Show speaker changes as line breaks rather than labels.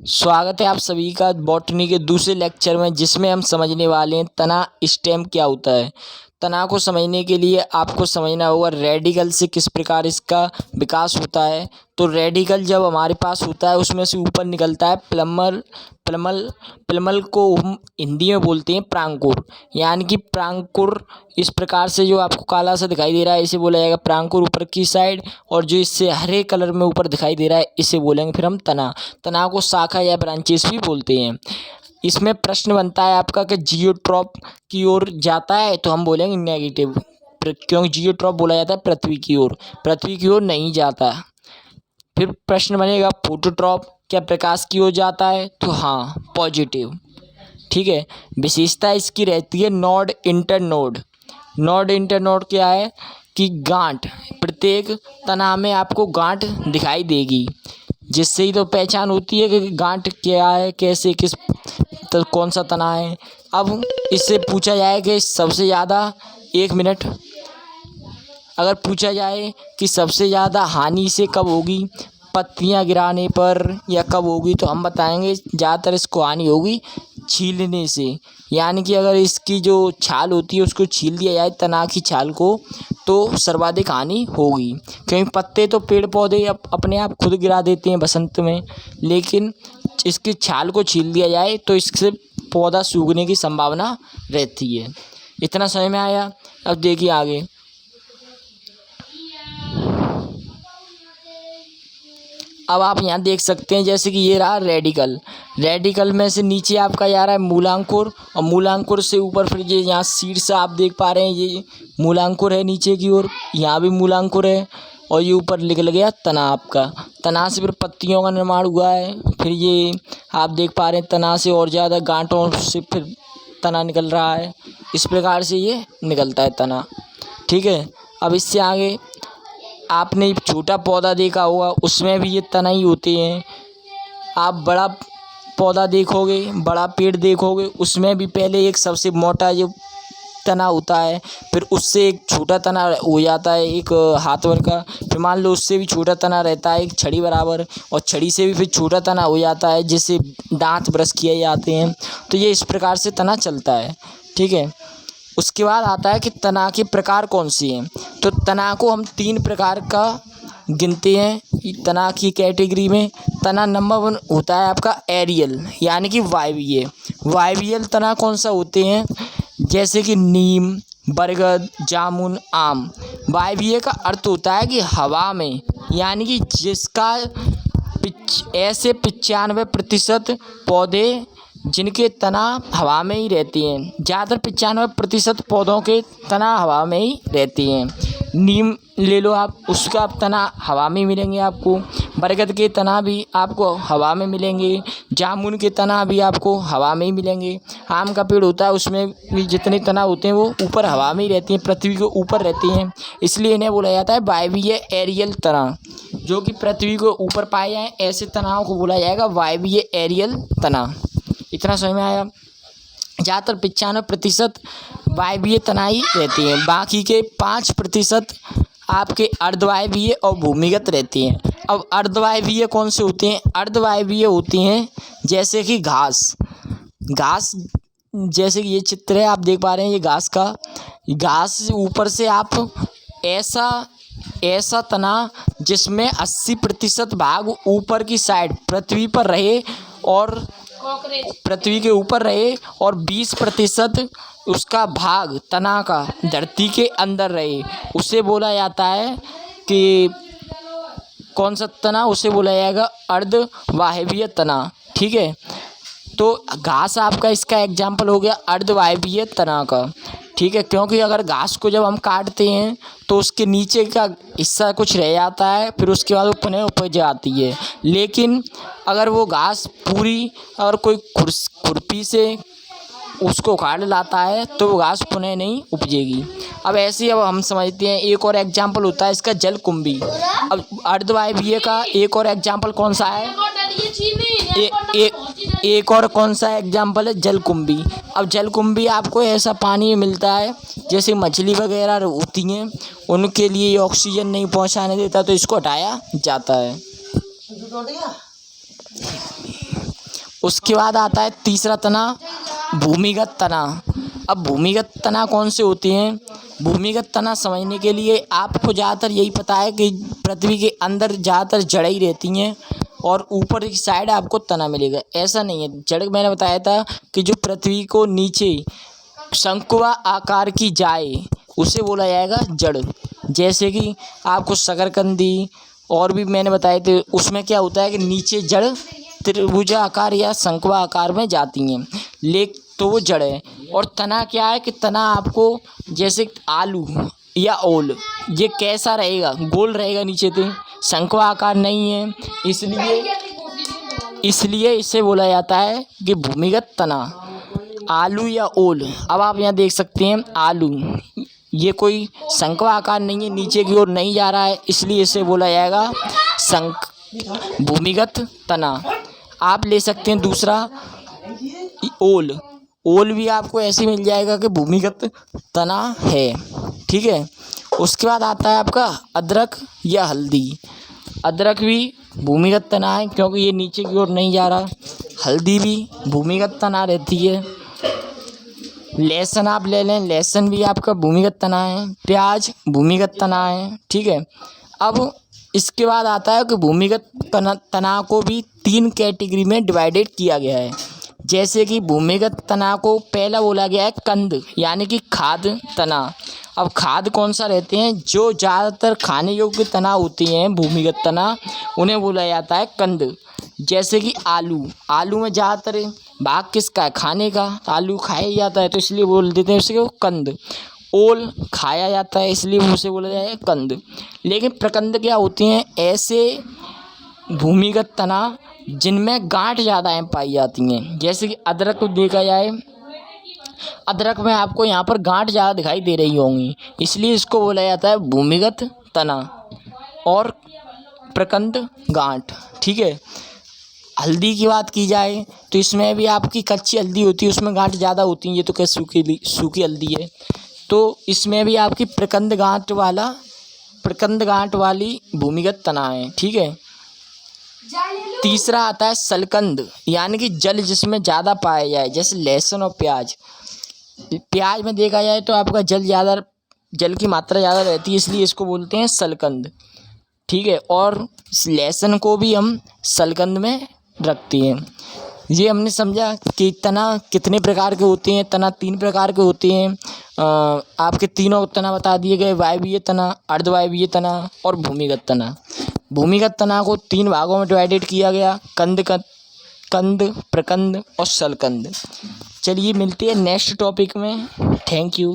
स्वागत है आप सभी का बॉटनी के दूसरे लेक्चर में, जिसमें हम समझने वाले हैं तना स्टेम क्या होता है। तना को समझने के लिए आपको समझना होगा रेडिकल से किस प्रकार इसका विकास होता है। तो रेडिकल जब हमारे पास होता है उसमें से ऊपर निकलता है प्लमल को हम हिंदी में बोलते हैं प्रांकुर, यानी कि प्रांकुर इस प्रकार से जो आपको काला सा दिखाई दे रहा है इसे बोला जाएगा प्रांकुर ऊपर की साइड, और जो इससे हरे कलर में ऊपर दिखाई दे रहा है इसे बोलेंगे फिर हम तना। तना को शाखा या ब्रांचेस भी बोलते हैं। इसमें प्रश्न बनता है आपका कि जियोट्रॉप की ओर जाता है, तो हम बोलेंगे नेगेटिव, क्योंकि जियोट्रॉप बोला जाता है पृथ्वी की ओर नहीं जाता। फिर प्रश्न बनेगा फोटोट्रॉप क्या प्रकाश की ओर जाता है, तो हाँ पॉजिटिव। ठीक है, विशेषता इसकी रहती है नोड इंटरनोड। नोड इंटरनोड क्या है कि गांठ, प्रत्येक तना में आपको गांठ दिखाई देगी, जिससे ही तो पहचान होती है कि गांठ क्या है, कैसे किस तो कौन सा तना है। अब इससे पूछा जाए कि सबसे ज़्यादा 1 मिनट अगर पूछा जाए कि सबसे ज़्यादा हानि से कब होगी, पत्तियां गिराने पर या कब होगी, तो हम बताएंगे ज़्यादातर इसको हानि होगी छीलने से। यानी कि अगर इसकी जो छाल होती है उसको छील दिया जाए, तना की छाल को, तो सर्वाधिक हानि होगी। क्योंकि पत्ते तो पेड़ पौधे अपने आप खुद गिरा देते हैं बसंत में, लेकिन इसकी छाल को छील दिया जाए तो इससे पौधा सूखने की संभावना रहती है। इतना समझ में आया। अब देखिए आगे। अब आप यहाँ देख सकते हैं जैसे कि ये रहा रेडिकल में से नीचे आपका जा रहा है मूलांकुर, और मूलांकुर से ऊपर फिर ये यहाँ शीर्ष आप देख पा रहे हैं, ये मूलांकुर है नीचे की ओर, यहाँ भी मूलांकुर है, और ये ऊपर निकल गया तना आपका। तना से फिर पत्तियों का निर्माण हुआ है। फिर ये आप देख पा रहे हैं तना से और ज़्यादा गांठों से फिर तना निकल रहा है। इस प्रकार से ये निकलता है तना। ठीक है, अब इससे आगे आपने एक छोटा पौधा देखा होगा, उसमें भी ये तना ही होते हैं। आप बड़ा पौधा देखोगे, बड़ा पेड़ देखोगे, उसमें भी पहले एक सबसे मोटा जो तना होता है, फिर उससे एक छोटा तना हो जाता है एक हाथ भर का, फिर मान लो उससे भी छोटा तना रहता है एक छड़ी बराबर, और छड़ी से भी फिर छोटा तना हो जाता है जिससे दांत ब्रश किए जाते हैं। तो ये इस प्रकार से तना चलता है। ठीक है, उसके बाद आता है कि तना के प्रकार कौन से हैं। तो तना को हम 3 प्रकार का गिनते हैं तना की कैटेगरी में। तना नंबर 1 होता है आपका एरियल, यानी कि वायवीय तना कौन सा होते हैं, जैसे कि नीम, बरगद, जामुन, आम। वायवीय का अर्थ होता है कि हवा में, यानी कि जिसका ऐसे 95% पौधे जिनके तना हवा में ही रहती हैं। ज़्यादातर 95% पौधों के तना हवा में ही रहती हैं। नीम ले लो आप, उसका तना हवा में मिलेंगे आपको। बरगद के तना भी आपको हवा में मिलेंगे। जामुन के तना भी आपको हवा में ही मिलेंगे। आम का पेड़ होता है, उसमें भी जितने तना होते हैं वो ऊपर हवा में ही रहती हैं, पृथ्वी के ऊपर रहती हैं, इसलिए इन्हें बोला जाता है वायवीय एरियल तना। जो कि पृथ्वी को ऊपर पाए जाएँ, ऐसे तनाव को बोला जाएगा वायवीय एरियल तना। इतना समझ में आया। ज़्यादातर 95% वायवीय तनाई रहती हैं, बाकी के 5% आपके अर्धवायवीय और भूमिगत रहती हैं। अब अर्धवायवीय कौन से होते हैं? अर्धवायवीय होती हैं जैसे कि घास, जैसे कि ये चित्र है, आप देख पा रहे हैं, ये घास ऊपर से आप ऐसा तना जिसमें 80% भाग ऊपर की साइड पृथ्वी पर रहे और पृथ्वी के ऊपर रहे, और 20% उसका भाग तना का धरती के अंदर रहे, उसे बोला जाता है कि कौन सा तना, उसे बोला जाएगा अर्धवायवीय तना। ठीक है, तो घास आपका इसका एग्जाम्पल हो गया अर्धवायवीय तना का। ठीक है, क्योंकि अगर घास को जब हम काटते हैं तो उसके नीचे का हिस्सा कुछ रह जाता है, फिर उसके बाद वो पुनः उपज जाती है। लेकिन अगर वो घास पूरी, अगर कोई खुरपी से उसको उखाड़ लाता है तो वो घास पुनः नहीं उपजेगी। अब ऐसे ही अब हम समझते हैं एक और एग्जाम्पल होता है इसका जलकुंभी। अब अर्धवायवीय का एक और एग्जाम्पल कौन सा है? एक और कौन सा एग्जाम्पल है? जलकुंभी। अब जलकुंभी आपको ऐसा पानी मिलता है जैसे मछली वगैरह होती हैं, उनके लिए ऑक्सीजन नहीं पहुंचाने देता, तो इसको हटाया जाता है। उसके बाद आता है तीसरा तना, भूमिगत तना। अब भूमिगत तना कौन से होते हैं? भूमिगत तना समझने के लिए आपको ज़्यादातर यही पता है कि पृथ्वी के अंदर ज़्यादातर जड़ ही रहती हैं और ऊपर की साइड आपको तना मिलेगा। ऐसा नहीं है, जड़ मैंने बताया था कि जो पृथ्वी को नीचे शंकुआ आकार की जाए उसे बोला जाएगा जड़। जैसे कि आपको शकरकंदी और भी मैंने बताए थे, उसमें क्या होता है कि नीचे जड़ त्रिभुजाकार या शंकुआ आकार में जाती हैं, तो वो जड़ है। और तना क्या है कि तना आपको जैसे आलू या ओल, ये कैसा रहेगा? गोल रहेगा नीचे से, शंकुआ आकार नहीं है, इसलिए इसे बोला जाता है कि भूमिगत तना। आलू या ओल, अब आप यहाँ देख सकते हैं आलू, ये कोई शंकुआ आकार नहीं है, नीचे की ओर नहीं जा रहा है, इसलिए इसे बोला जाएगा भूमिगत तना। आप ले सकते हैं दूसरा ओल, ओल भी आपको ऐसे मिल जाएगा कि भूमिगत तना है, ठीक है। उसके बाद आता है आपका अदरक या हल्दी। अदरक भी भूमिगत तना है क्योंकि ये नीचे की ओर नहीं जा रहा। हल्दी भी भूमिगत तना रहती है। लहसुन आप ले लें, लहसुन भी आपका भूमिगत तना है। प्याज भूमिगत तना है, ठीक है। अब इसके बाद आता है कि भूमिगत तना को भी 3 कैटेगरी में डिवाइडेड किया गया है। जैसे कि भूमिगत तना को पहला बोला गया है कंद, यानी कि खाद तना। अब खाद कौन सा रहते हैं? जो ज़्यादातर खाने योग्य तना होती हैं भूमिगत तना, उन्हें बोला जाता है कंद। जैसे कि आलू, आलू में ज़्यादातर भाग किसका है? खाने का। आलू खाया जाता है तो इसलिए बोल देते हैं उसे वो कंद। ओल खाया जाता है इसलिए उसे बोला जाए कंद। लेकिन प्रकंद क्या होती हैं? ऐसे भूमिगत तना जिनमें गांठ ज़्यादा पाई जाती हैं। जैसे कि अदरक को देखा जाए, अदरक में आपको यहाँ पर गांठ ज़्यादा दिखाई दे रही होंगी, इसलिए इसको बोला जाता है भूमिगत तना और प्रकंद गांठ, ठीक है। हल्दी की बात की जाए तो इसमें भी आपकी कच्ची हल्दी होती है, उसमें गांठ ज़्यादा होती हैं। ये तो क्या सूखी हल्दी है, तो इसमें भी आपकी प्रकंद गांठ वाली भूमिगत तना है, ठीक है। तीसरा आता है सलकंद, यानी कि जल जिसमें ज़्यादा पाया जाए, जैसे लहसुन और प्याज। प्याज में देखा जाए तो आपका जल की मात्रा ज़्यादा रहती है, इसलिए इसको बोलते हैं सलकंद, ठीक है। और लहसुन को भी हम सलकंद में रखते हैं। ये हमने समझा कि तना कितने प्रकार के होते हैं। तना 3 प्रकार के होते हैं। आपके तीनों तना बता दिए गए, वायवीय तना, अर्धवायवीय तना और भूमिगत तना। भूमिगत तना को 3 भागों में डिवाइडेड किया गया, कंद, प्रकंद और सलकंद। चलिए मिलते हैं नेक्स्ट टॉपिक में। Thank you.